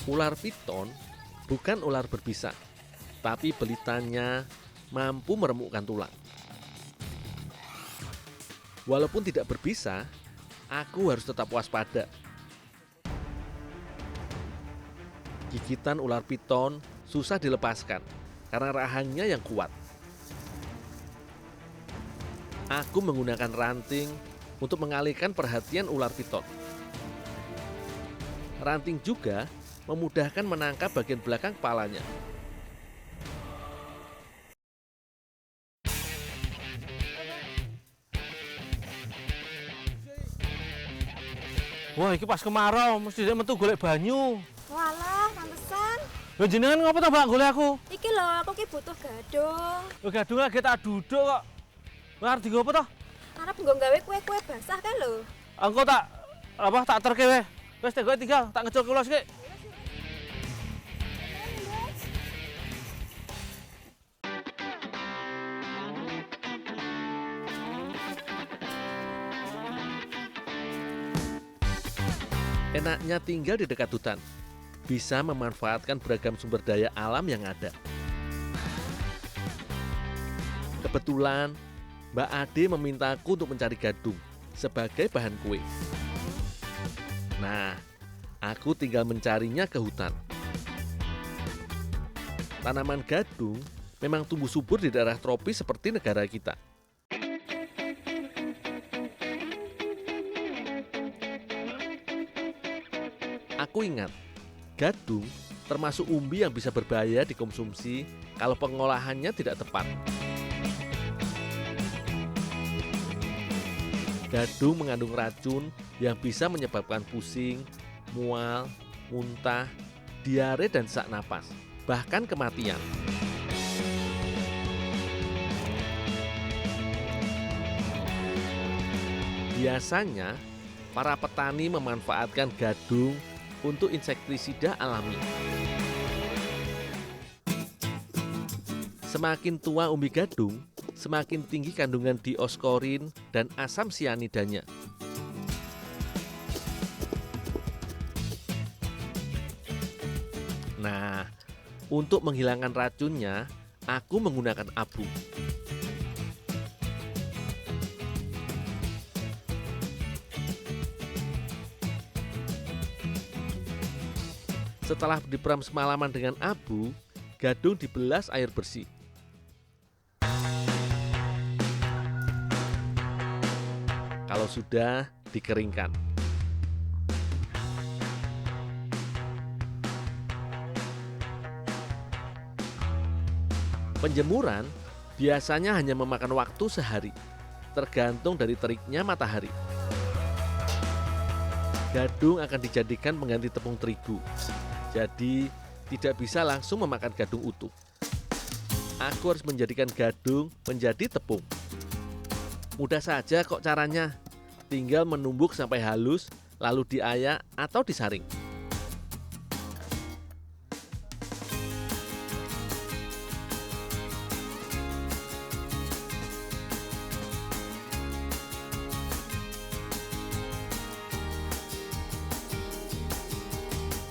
Ular piton bukan ular berbisa, tapi belitanya mampu meremukkan tulang. Walaupun tidak berbisa, aku harus tetap waspada. Gigitan ular piton susah dilepaskan karena rahangnya yang kuat. Aku menggunakan ranting untuk mengalihkan perhatian ular piton. Ranting juga memudahkan menangkap bagian belakang kepalanya. Wah, iki pas kemarau, mesti dia metu golek banyu. Walah, pantesan. Lho jenengan ngapa to, Mbak, golek aku? Iki lho, aku ki butuh gadung. Lho gadung lagi tak duduk kok. Lah arep dienggo apa to? Arep nggo gawe kue-kue basah kan lho. Engko tak terke weh. Wis teh tinggal tak ngecul kulos iki. Enaknya tinggal di dekat hutan, bisa memanfaatkan beragam sumber daya alam yang ada. Kebetulan, Mbak Ade memintaku untuk mencari gadung sebagai bahan kue. Nah, aku tinggal mencarinya ke hutan. Tanaman gadung memang tumbuh subur di daerah tropis seperti negara kita. Aku ingat, gadung termasuk umbi yang bisa berbahaya dikonsumsi kalau pengolahannya tidak tepat. Gadung mengandung racun yang bisa menyebabkan pusing, mual, muntah, diare dan sesak napas, bahkan kematian. Biasanya, para petani memanfaatkan gadung untuk insektisida alami. Semakin tua umbi gadung, semakin tinggi kandungan dioskorin dan asam sianidanya. Nah, untuk menghilangkan racunnya, aku menggunakan abu. Setelah diperam semalaman dengan abu, gadung dibelas air bersih. Kalau sudah, dikeringkan. Penjemuran biasanya hanya memakan waktu sehari, tergantung dari teriknya matahari. Gadung akan dijadikan pengganti tepung terigu. Jadi, tidak bisa langsung memakan gadung utuh. Aku harus menjadikan gadung menjadi tepung. Mudah saja kok caranya. Tinggal menumbuk sampai halus, lalu diayak atau disaring.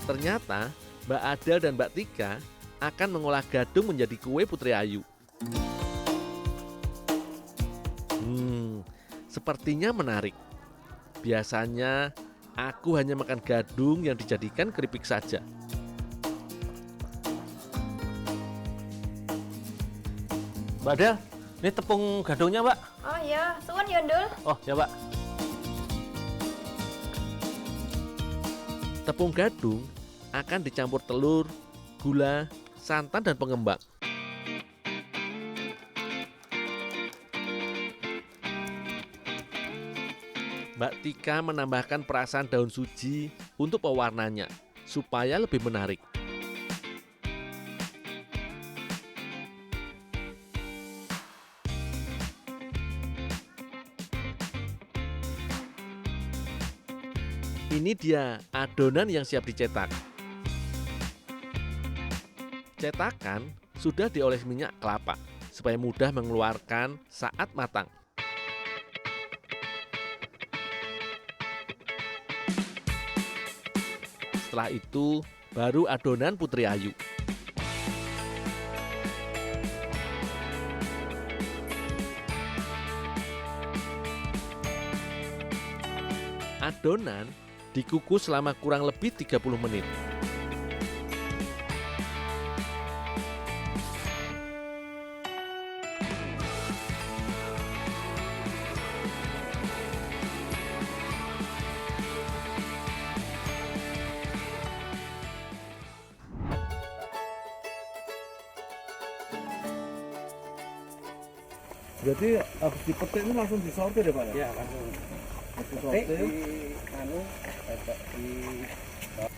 Ternyata Mbak Adel dan Mbak Tika akan mengolah gadung menjadi kue Putri Ayu. Sepertinya menarik. Biasanya aku hanya makan gadung yang dijadikan keripik saja. Mbak Del, ini tepung gadungnya, Mbak. Oh iya, suwun ya, Ndul. Oh, ya, Mbak. Tepung gadung akan dicampur telur, gula, santan, dan pengembang. Mbak Tika menambahkan perasan daun suji untuk pewarnanya, supaya lebih menarik. Ini dia adonan yang siap dicetak. Cetakan sudah dioles minyak kelapa supaya mudah mengeluarkan saat matang. Setelah itu Baru adonan Putri Ayu. Adonan dikukus selama kurang lebih 30 menit. Berarti habis dipetik ini langsung disortir ya Pak ya? Ya langsung Disortir.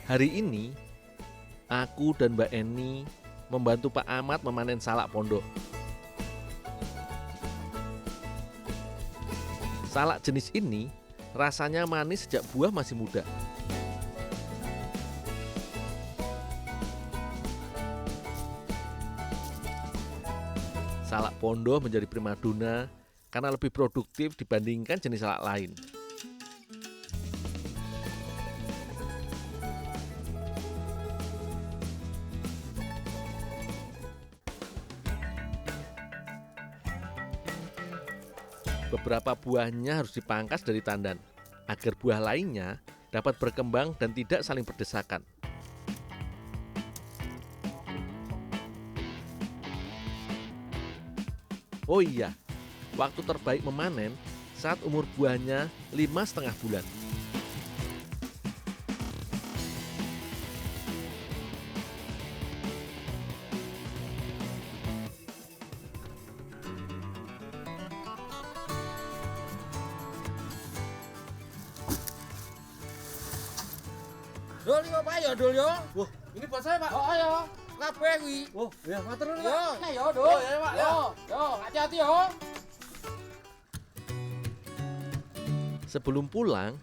Hari ini, aku dan Mbak Eni membantu Pak Ahmad memanen salak pondok. Salak jenis ini rasanya manis sejak buah masih muda. Salak pondok menjadi primadona karena lebih produktif dibandingkan jenis salak lain. Beberapa buahnya harus dipangkas dari tandan agar buah lainnya dapat berkembang dan tidak saling berdesakan. Oh iya, waktu terbaik memanen saat umur buahnya 5,5 bulan. Dul yo Pak yo Dul yo. Wah, ini buat saya Pak. Oh ayo. Kabeh kuwi. Oh, ya matur nuwun Yo, Pak. nah yo Dul. ya, Pak, Yo, yo, hati-hati yo. Sebelum pulang,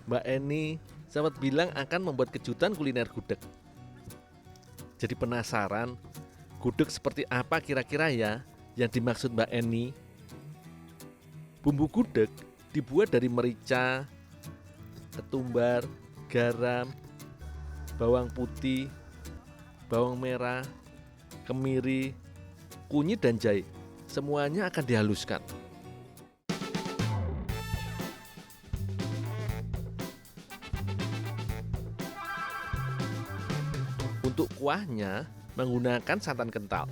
Mbak Eni sempat bilang akan membuat kejutan kuliner gudeg. Jadi penasaran, gudeg seperti apa kira-kira ya yang dimaksud Mbak Eni? Bumbu gudeg dibuat dari merica, ketumbar, garam, bawang putih, bawang merah, kemiri, kunyit dan jahe. Semuanya akan dihaluskan. Untuk kuahnya menggunakan santan kental.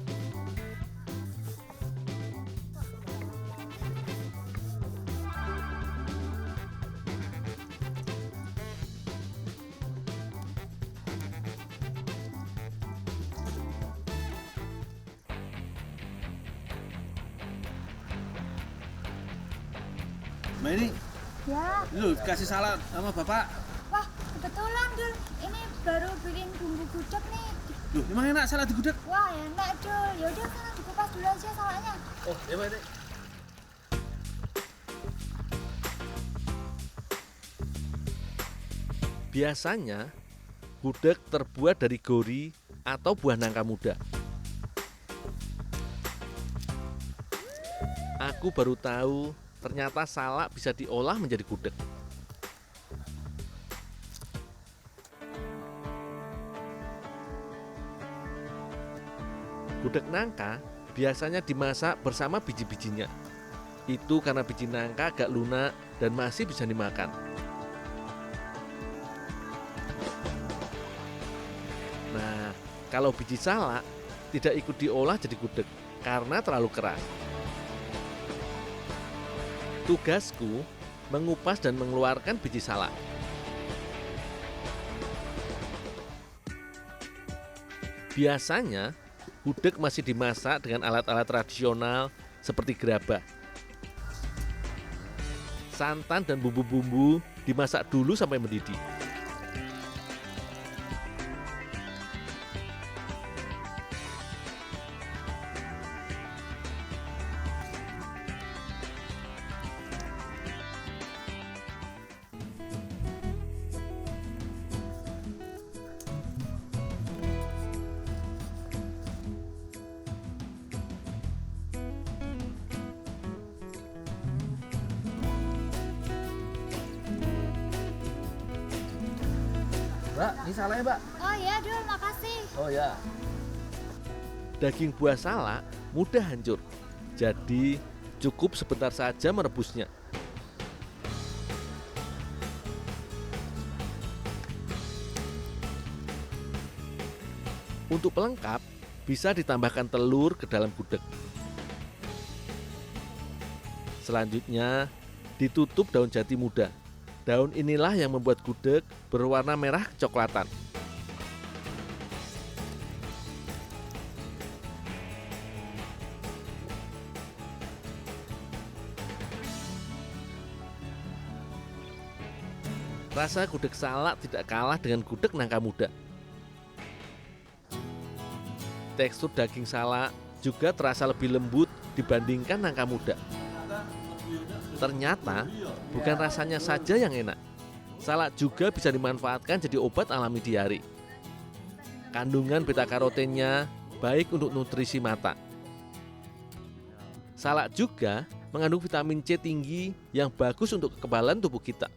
Mbak ini, Ya, lu kasih salad sama Bapak. wah kebetulan Dul. Ini baru bikin bumbu gudeg nih. Loh, emang enak salad di gudeg? Wah enak Dul. Yaudah sana dikupas dulu aja salaknya. Oh, ya Pak ini. Biasanya, gudeg terbuat dari gori atau buah nangka muda. Aku baru tahu ternyata salak bisa diolah menjadi gudeg. Gudeg nangka biasanya dimasak bersama biji-bijinya. Itu karena biji nangka agak lunak dan masih bisa dimakan. Nah, kalau biji salak tidak ikut diolah jadi gudeg karena terlalu keras. Tugasku mengupas dan mengeluarkan biji salak. Biasanya, gudeg masih dimasak dengan alat-alat tradisional seperti gerabah. Santan dan bumbu-bumbu dimasak dulu sampai mendidih. Mbak, ini salahnya, Mbak. Oh ya, Dul, makasih. Oh ya. Daging buah salak mudah hancur. Jadi cukup sebentar saja merebusnya. Untuk pelengkap, bisa ditambahkan telur ke dalam gudeg. Selanjutnya, ditutup daun jati muda. Daun inilah yang membuat gudeg berwarna merah kecoklatan. Rasa gudeg salak tidak kalah dengan gudeg nangka muda. Tekstur daging salak juga terasa lebih lembut dibandingkan nangka muda. Ternyata bukan rasanya saja yang enak. Salak juga bisa dimanfaatkan jadi obat alami diare. Kandungan beta karotennya baik untuk nutrisi mata. Salak juga mengandung vitamin C tinggi yang bagus untuk kekebalan tubuh kita.